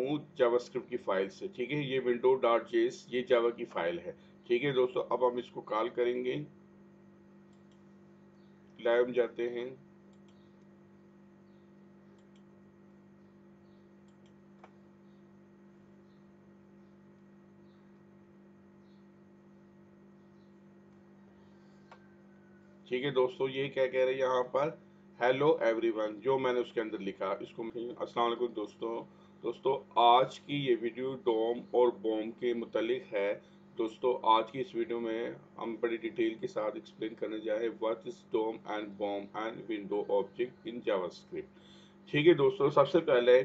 हूँ जावास्क्रिप्ट की फाइल से। ठीक है, ये window.js ये जावा की फाइल है। ठीक है दोस्तों, अब हम इसको कॉल करेंगे। लाइव में जाते हैं। ठीक है दोस्तों, ये क्या कह रहे हैं यहाँ पर, हेलो एवरीवन, जो मैंने उसके अंदर लिखा इसको अस्सलाम वालेकुम दोस्तों आज की ये वीडियो डोम और बॉम के मुतालिक है। दोस्तों आज की इस वीडियो में हम बड़ी डिटेल के साथ एक्सप्लेन करने जा रहे हैं what is DOM and BOM and window object in JavaScript. ठीक है दोस्तों, सबसे पहले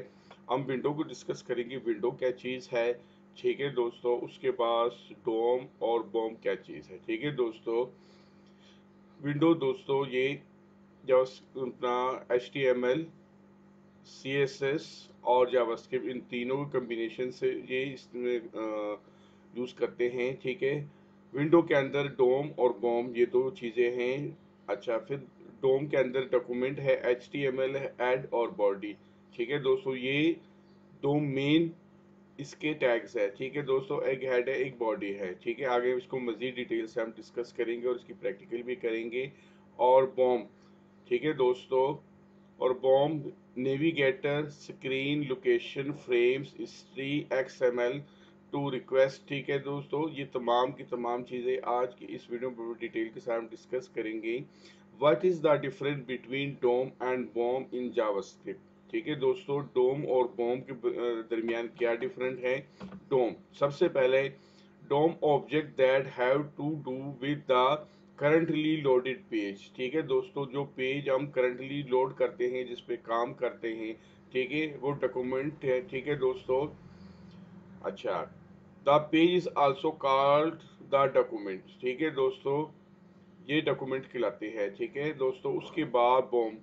हम विंडो को डिस्कस करेंगे, विंडो क्या चीज़ है। ठीक है दोस्तों, उसके बाद डोम और बॉम क्या चीज़ है। ठीक है दोस्तों, विंडो दोस्तों ये जब अपना HTML, CSS और जावास्क्रिप्ट इन तीनों के कम्बिनेशन से ये इसमें यूज़ करते हैं। ठीक है, विंडो के अंदर डोम और बॉम ये दो चीज़ें हैं। अच्छा, फिर डोम के अंदर डॉक्यूमेंट है, HTML है, ऐड और बॉडी। ठीक है दोस्तों, ये दो मेन इसके टैग्स है। ठीक है दोस्तों, एक हेड है एक बॉडी है। ठीक है, आगे इसको मज़ीद डिटेल से हम डिस्कस करेंगे और इसकी प्रैक्टिकल भी करेंगे। और बॉम, ठीक है दोस्तों, और BOM navigator, screen, location, frames, history, XML to request. ठीक है दोस्तों, ये तमाम की तमाम चीज़ें आज की इस वीडियो में डिटेल के साथ हम डिस्कस करेंगे। What is the difference between DOM and BOM in JavaScript. ठीक है दोस्तों, डोम और बॉम्ब के दरमियान क्या डिफरेंट है। डोम, सबसे पहले DOM object that have to do with the currently loaded page. ठीक है दोस्तों, जो पेज हम करंटली लोड करते हैं, जिस पे काम करते हैं, ठीक है, वो डॉक्यूमेंट है। ठीक है दोस्तों, अच्छा, the page is also called the document. ठीक है दोस्तों, ये डॉक्यूमेंट कहलाते हैं। ठीक है दोस्तों, उसके बाद BOM,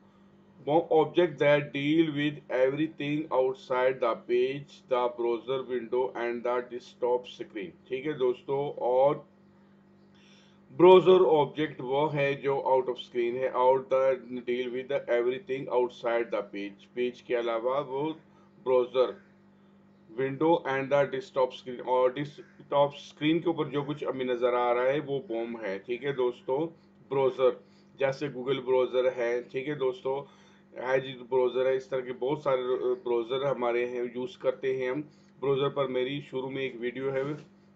BOM object that deal with everything outside the page, the browser window and the desktop screen. ठीक है दोस्तों, और ब्राउजर ऑब्जेक्ट वो है जो आउट ऑफ स्क्रीन है, out the deal with everything outside the page, page के अलावा वो browser window and the desktop screen, और डेस्कटॉप स्क्रीन के ऊपर जो कुछ अभी नजर आ रहा है वो बॉम है। ठीक है दोस्तों, ब्राउजर जैसे गूगल ब्राउजर है। ठीक है दोस्तों, एज ब्राउजर है, इस तरह के बहुत सारे ब्राउजर हमारे हैं, यूज करते हैं हम। ब्राउजर पर मेरी शुरू में एक वीडियो है।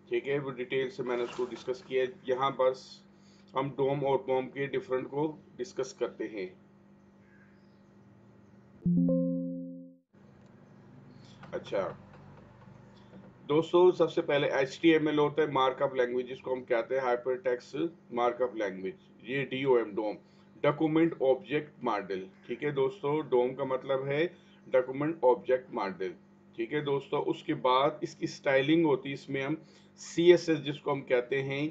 ठीक है, वो डिटेल से मैंने उसको डिस्कस किया है। यहाँ बस हम डोम और बॉम के डिफरेंट को डिस्कस करते हैं। अच्छा दोस्तों, सबसे पहले HTML होता है मार्कअप लैंग्वेज, जिसको हम कहते हैं हाइपर टेक्स्ट मार्कअप लैंग्वेज। ये DOM, डोम, डॉक्यूमेंट ऑब्जेक्ट मॉडल। ठीक है दोस्तों, डोम का मतलब है डॉक्यूमेंट ऑब्जेक्ट मॉडल। ठीक है दोस्तों, उसके बाद इसकी स्टाइलिंग होती है, इसमें हम CSS जिसको हम कहते हैं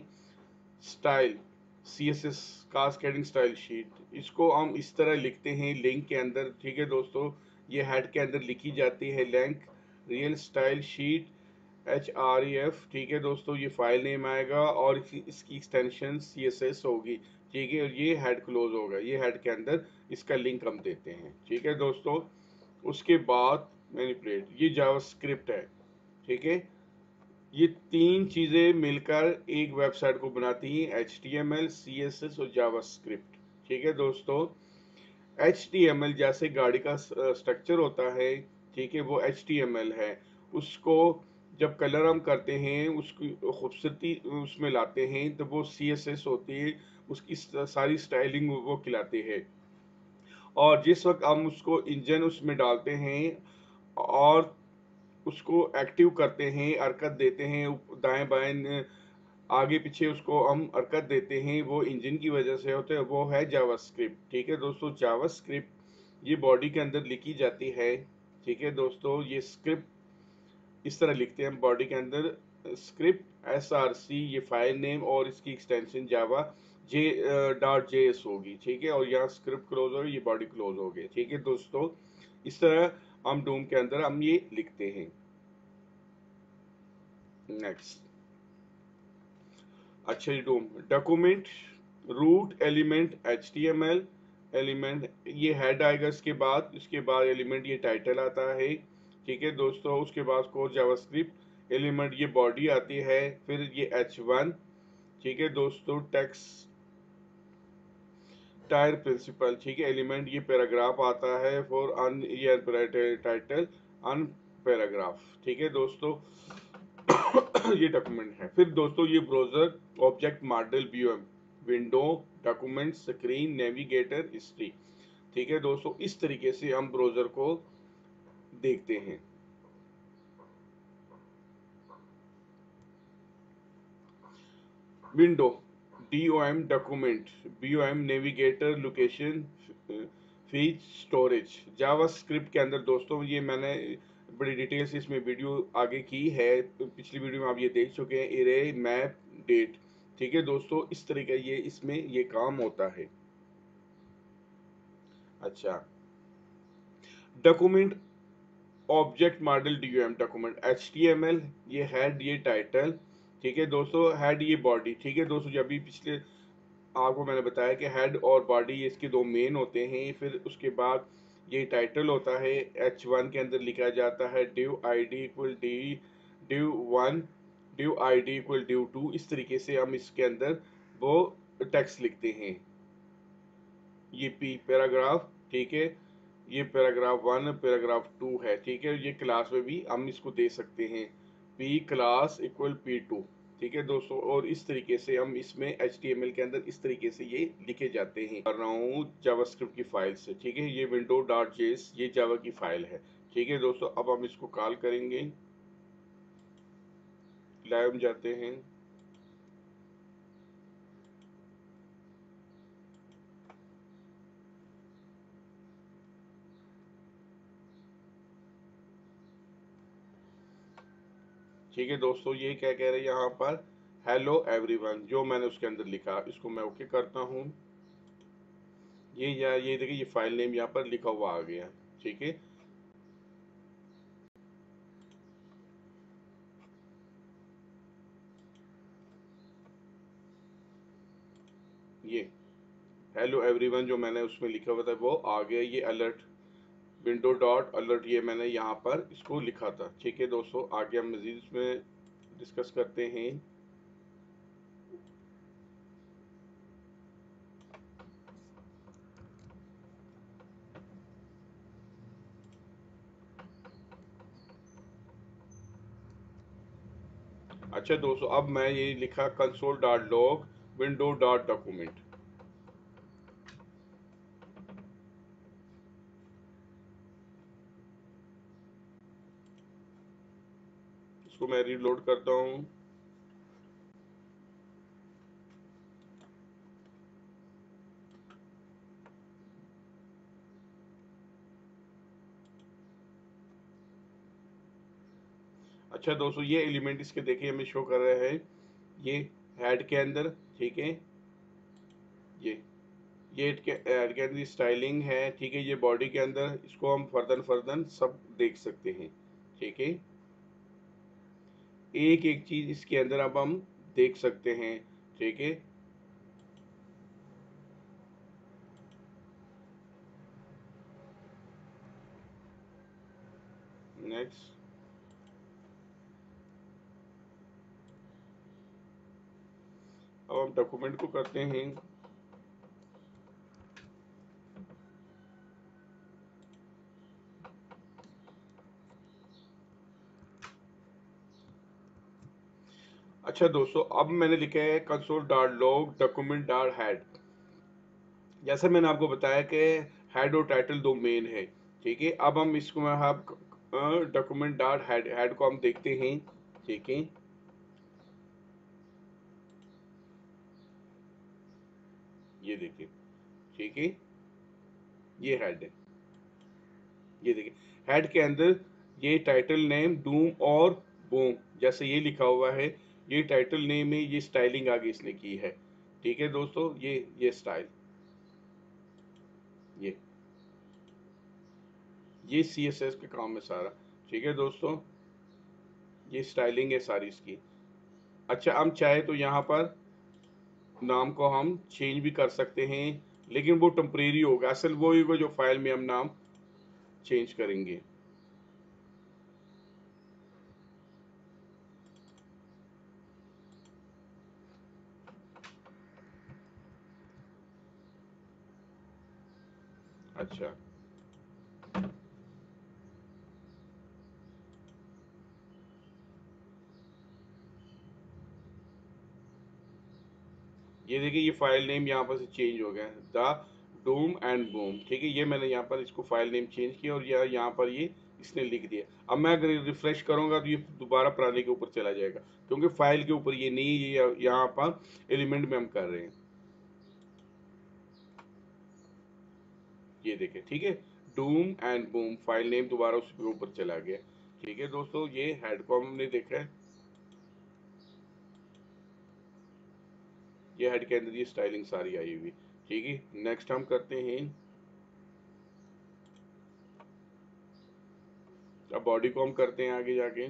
style, CSS cascading style sheet, इसको हम इस तरह लिखते हैं लिंक के अंदर। ठीक है दोस्तों, ये हेड के अंदर लिखी जाती है link real style sheet HREF। ठीक है दोस्तों, ये फाइल नेम आएगा और इसकी एक्सटेंशन CSS होगी। ठीक है, और ये हेड क्लोज होगा, ये हेड के अंदर इसका लिंक हम देते हैं। ठीक है दोस्तों, उसके बाद मैनिपुलेट, ये जावास्क्रिप्ट है। ठीक है, ये तीन चीजें मिलकर एक वेबसाइट को बनाती हैं, HTML, CSS और जावास्क्रिप्ट। ठीक है दोस्तों, HTML जैसे गाड़ी का स्ट्रक्चर होता है, ठीक है, वो HTML है। उसको जब कलर हम करते हैं, उसकी खूबसूरती उसमें लाते हैं, तो वो CSS होती है, उसकी सारी स्टाइलिंग वो खिलाते हैं। और जिस वक्त हम उसको इंजन उसमें डालते हैं और उसको एक्टिव करते हैं, हरकत देते हैं, दाएं बाएं आगे पीछे उसको हम हरकत देते हैं, वो इंजन की वजह से होता है, वो है जावास्क्रिप्ट। ठीक है दोस्तों, जावास्क्रिप्ट ये बॉडी के अंदर लिखी जाती है। ठीक है दोस्तों, ये स्क्रिप्ट इस तरह लिखते हैं हम बॉडी के अंदर, स्क्रिप्ट SRC, ये फाइल नेम और इसकी एक्सटेंशन जावा जे .js होगी। ठीक है, और यहाँ स्क्रिप्ट क्लोज होगी, ये बॉडी क्लोज हो गई। ठीक है दोस्तों, इस तरह हम डूम के अंदर हम ये लिखते हैं। नेक्स्ट, अच्छा, ये document root element HTML element, ये हेड आएगा, इसके बाद एलिमेंट ये टाइटल आता है। ठीक है दोस्तों, उसके बाद कोर जावास्क्रिप्ट एलिमेंट, ये बॉडी आती है, फिर ये H1, ठीक है दोस्तों, टेक्स्ट टायर प्रिंसिपल, ठीक है एलिमेंट, ये पैराग्राफ आता है फॉर अन ये टाइटल अन पैराग्राफ, ठीक है दोस्तों। ये डॉक्यूमेंट है। फिर दोस्तों ये browser object model BOM, window, document, screen, navigator, history, ठीक है दोस्तों। इस तरीके से हम ब्राउजर को देखते हैं। Window, DOM document, BOM navigator, location, fetch, storage. JavaScript के अंदर दोस्तों ये मैंने बड़ी डिटेल से इसमें वीडियो आगे की है, पिछली वीडियो में आप ये देख चुके हैं, एरे, मैप, डेट, ठीक है दोस्तों। इस तरीके ये इसमें ये काम होता है। अच्छा, document object model DOM document, HTML, ये हेड, ये टाइटल, ठीक है दोस्तों, हेड, ये बॉडी, ठीक है दोस्तों। जब भी पिछले आपको मैंने बताया कि हेड और बॉडी ये इसके दो मेन होते हैं। फिर उसके बाद ये टाइटल होता है, H1 के अंदर लिखा जाता है div id equal D div1, div id equal div2। इस तरीके से हम इसके अंदर वो टेक्स्ट लिखते हैं। ये पी पैराग्राफ, ठीक है, ये पैराग्राफ 1 पैराग्राफ 2 है, ठीक है। ये क्लास में भी हम इसको दे सकते हैं, पी क्लास इक्वल P2, ठीक है दोस्तों। और इस तरीके से हम इसमें HTML के अंदर इस तरीके से ये लिखे जाते हैं। कर रहा हूँ जावास्क्रिप्ट की फाइल से, ठीक है। ये window.js ये जावा की फाइल है, ठीक है दोस्तों। अब हम इसको कॉल करेंगे, लाइव जाते हैं। ठीक है दोस्तों, ये क्या कह रहे हैं यहाँ पर, हेलो एवरीवन, जो मैंने उसके अंदर लिखा, इसको मैं ओके करता हूँ। ये देखिए, ये फाइल नेम यहाँ पर लिखा हुआ आ गया, ठीक है। ये हेलो एवरीवन जो मैंने उसमें लिखा हुआ था वो आ गया। ये अलर्ट, विंडो डॉट अलर्ट, ये मैंने यहाँ पर इसको लिखा था, ठीक है दोस्तों। आगे हम मजीद इसमें डिस्कस करते हैं। अच्छा दोस्तों, अब मैं ये लिखा console dot log window dot document. इसको मैं रीलोड करता हूँ। अच्छा दोस्तों, ये एलिमेंट इसके देखिए हमें शो कर रहा है, ये हेड के अंदर, ठीक है। ये हेड के अंदर स्टाइलिंग है, ठीक है। ये बॉडी के अंदर, इसको हम फर्दन फर्दन सब देख सकते हैं, ठीक है। एक एक चीज इसके अंदर अब हम देख सकते हैं, ठीक है। नेक्स्ट, अब हम डॉक्यूमेंट को करते हैं। अच्छा दोस्तों, अब मैंने लिखा है console dot log document dot head. जैसे मैंने आपको बताया कि हेड और टाइटल दो मेन है, ठीक है। अब हम इसको डॉक्यूमेंट डॉट हेड को हम देखते हैं, ठीक है। ये देखिए, ठीक है, ये हेड है। ये देखिए, हेड के अंदर ये टाइटल नेम डूम और बूम जैसे ये लिखा हुआ है, ये टाइटल नेम है, ये स्टाइलिंग आगे इसने की है, ठीक है दोस्तों। ये स्टाइल, ये ये CSS के काम है सारा, ठीक है दोस्तों। ये स्टाइलिंग है सारी इसकी। अच्छा, हम चाहे तो यहाँ पर नाम को हम चेंज भी कर सकते हैं, लेकिन वो टेम्परेरी होगा, असल वो ही होगा जो फाइल में हम नाम चेंज करेंगे। अच्छा, ये देखिए ये फाइल नेम यहाँ पर से चेंज हो गया है, द डूम एंड बूम। ठीक है, ये मैंने यहाँ पर इसको फाइल नेम चेंज किया और यहाँ पर ये इसने लिख दिया। अब मैं अगर रिफ्रेश करूंगा तो ये दोबारा पुराने के ऊपर चला जाएगा, क्योंकि फाइल के ऊपर ये नहीं, ये यहाँ पर एलिमेंट में हम कर रहे हैं। ये देखें, ठीक है, Doom and boom file name दोबारा उसके ऊपर चला गया। ठीक है दोस्तों, ये हेड को हमने देखा है, ये हेड के अंदर ये स्टाइलिंग सारी आई हुई। ठीक है, नेक्स्ट हम करते हैं, अब बॉडी को हम करते हैं आगे जाके।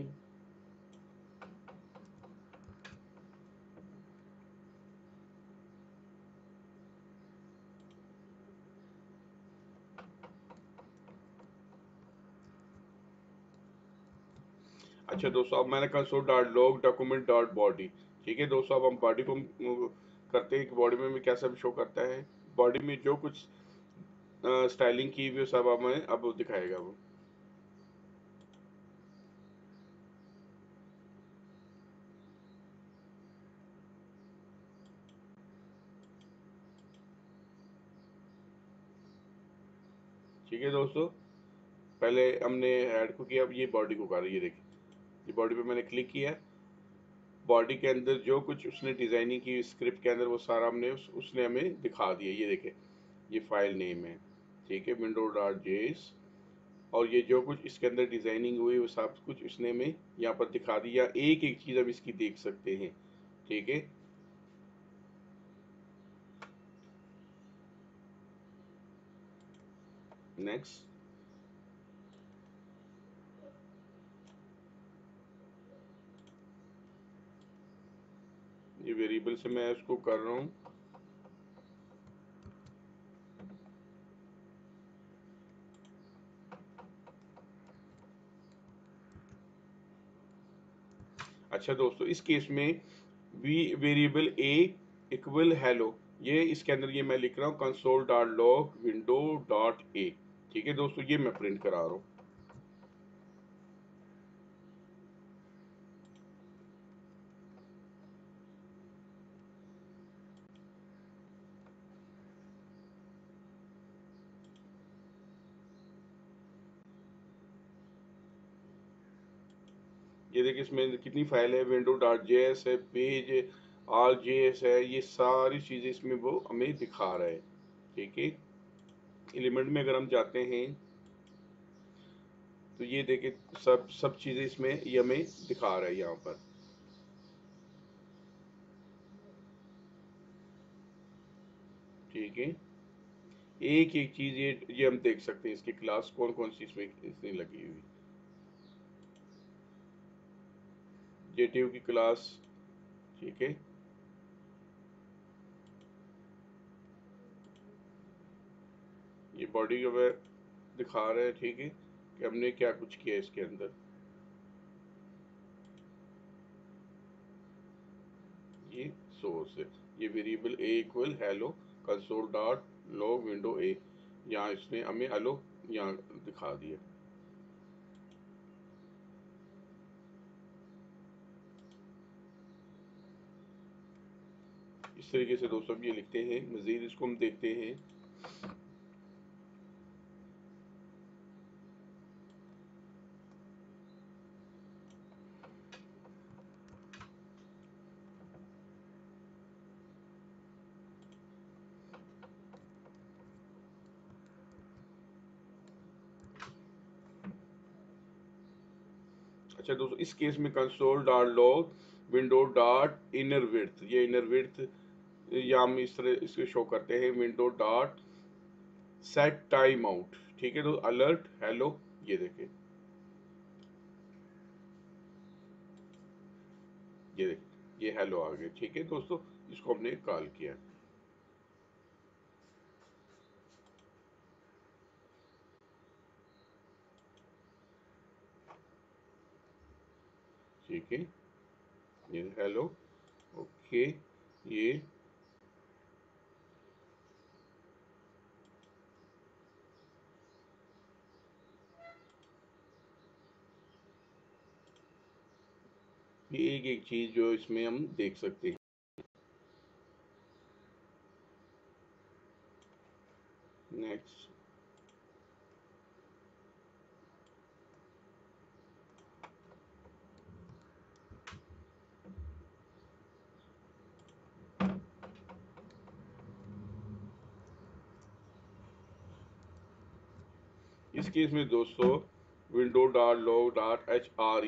अच्छा दोस्तों, अब मैंने console dot log document dot body. ठीक है दोस्तों, अब हम बॉडी को करते हैं कि बॉडी में कैसा भी शो करता है। बॉडी में जो कुछ स्टाइलिंग की हुई है सब हमें अब दिखाएगा वो। ठीक है दोस्तों, पहले हमने हेड को किया, अब ये बॉडी को कर रही है। देखिए, ये बॉडी पे मैंने क्लिक किया, बॉडी के अंदर जो कुछ उसने डिजाइनिंग की स्क्रिप्ट के अंदर वो सारा हमने उसने हमें दिखा दिया। ये देखे, ये फाइल नेम है। ठीक है, विंडो डॉट जेएस, और ये जो कुछ इसके अंदर डिजाइनिंग हुई वो सब कुछ उसने हमें यहाँ पर दिखा दिया। एक एक चीज अब इसकी देख सकते हैं। ठीक है, नेक्स्ट, ये वेरिएबल से मैं उसको कर रहा हूँ। अच्छा दोस्तों, इस केस में we variable A equal hello, ये इसके अंदर ये मैं लिख रहा हूँ console dot log window dot A. ठीक है दोस्तों, ये मैं प्रिंट करा रहा हूँ। ये देखिए, इसमें कितनी फाइल है, विंडो डॉट जेएस है, पेज आल जेएस है, ये सारी चीजें इसमें वो हमें दिखा रहा है। ठीक है, एलिमेंट में अगर हम जाते हैं तो ये देखिए, सब सब चीजें इसमें ये हमें दिखा रहा है यहाँ पर। ठीक है, एक एक चीज ये हम देख सकते हैं, इसकी क्लास कौन कौन सी इसमें इसमें लगी हुई। जेटीयू की क्लास। ठीक है, ये बॉडी का वह दिखा रहा है। ठीक है, कि हमने क्या कुछ किया इसके अंदर। ये सोर्स है, ये variable A equal hello console dot log window a, यहाँ इसने हमें हेलो यहाँ दिखा दिया। इस तरीके से दोस्तों हम ये लिखते हैं। मजीद इसको हम देखते हैं। अच्छा दोस्तों, इस केस में console dot log window dot inner width, ये इनर विड्थ या हम इस तरह इसको शो करते हैं, window dot set time out. ठीक है, तो अलर्ट हेलो, ये देखें, ये देखें, ये हेलो आ गया। ठीक है दोस्तों, इसको हमने कॉल किया। ठीक है, ये हेलो, ओके, ये ये एक एक चीज जो इसमें हम देख सकते हैं। नेक्स्ट, इस केस में दोस्तों window dot log dot H R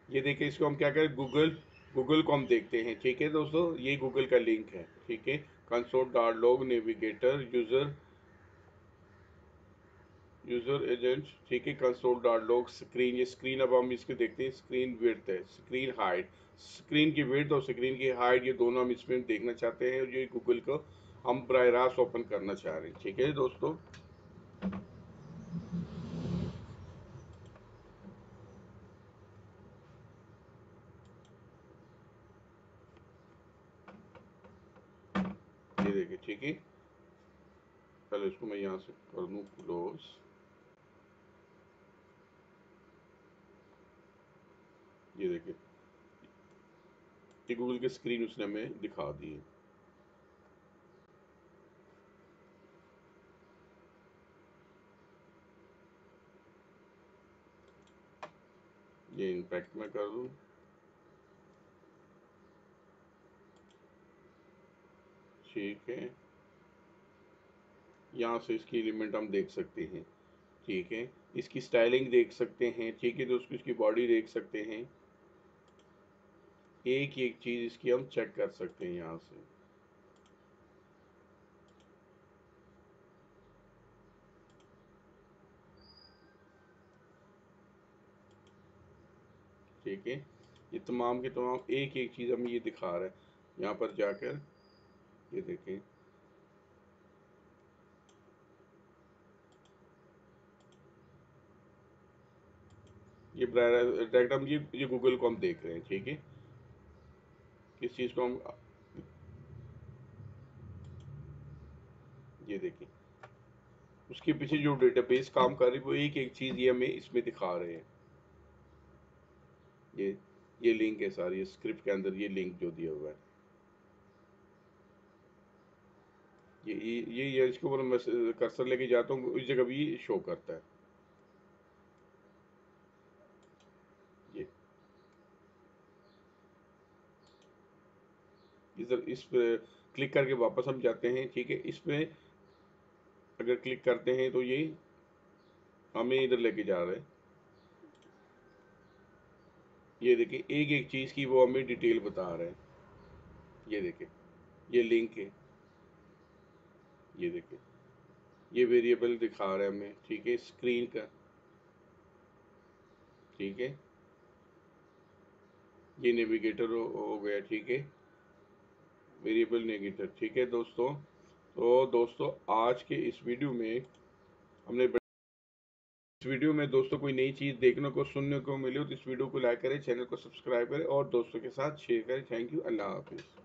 ये देखिए, इसको हम क्या करें, गूगल को हम देखते हैं। ठीक है दोस्तों, ये गूगल का लिंक है। ठीक है, console dot log navigator user agent. ठीक है, कंसोल डॉट लॉग स्क्रीन, ये स्क्रीन अब हम इसके देखते हैं। स्क्रीन विड्थ है, स्क्रीन हाइट, स्क्रीन की विड्थ और स्क्रीन की हाइट, ये दोनों हम इसमें देखना चाहते हैं। और ये गूगल को हम बराह रास्त ओपन करना चाह रहे हैं। ठीक है दोस्तों, ये देखिए। ठीक है, पहले इसको मैं यहाँ से कर दूँ क्लोज। ये देखिए, ये गूगल की स्क्रीन उसने हमें दिखा दी है। ये इम्पैक्ट में कर दूँ। ठीक है, यहाँ से इसकी एलिमेंट हम देख सकते हैं। ठीक है, इसकी स्टाइलिंग देख सकते हैं। ठीक है दोस्तों, इसकी बॉडी देख सकते हैं। एक एक चीज इसकी हम चेक कर सकते हैं यहाँ से। ठीक है, ये तमाम के तमाम एक एक चीज हम ये दिखा रहे हैं यहाँ पर जाकर। ये देखें, ये डायरेक्ट हम ये गूगल को हम देख रहे हैं। ठीक है, किस चीज को हम, ये देखें, उसके पीछे जो डेटाबेस काम कर रही है वो एक एक चीज ये हमें इसमें दिखा रहे हैं। ये ये लिंक है सारी, ये स्क्रिप्ट के अंदर ये लिंक जो दिया हुआ है। ये इसके ऊपर मैं कर्सर लेके जाता हूँ, उस जगह भी शो करता है। ये इधर इस पे क्लिक करके वापस हम जाते हैं। ठीक है, इस पे अगर क्लिक करते हैं तो ये हमें इधर लेके जा रहे हैं। ये देखिए, एक एक चीज की वो हमें डिटेल बता रहे हैं। ये देखिए, ये लिंक है। ये देखिए, ये वेरिएबल दिखा रहा है हमें। ठीक है, स्क्रीन का। ठीक है, ये नेविगेटर हो गया। ठीक है, वेरिएबल नेविगेटर। ठीक है दोस्तों, तो दोस्तों आज के इस वीडियो में हमने, इस वीडियो में दोस्तों कोई नई चीज़ देखने को सुनने को मिली हो तो इस वीडियो को लाइक करें, चैनल को सब्सक्राइब करें और दोस्तों के साथ शेयर करें। थैंक यू, अल्लाह हाफिज़।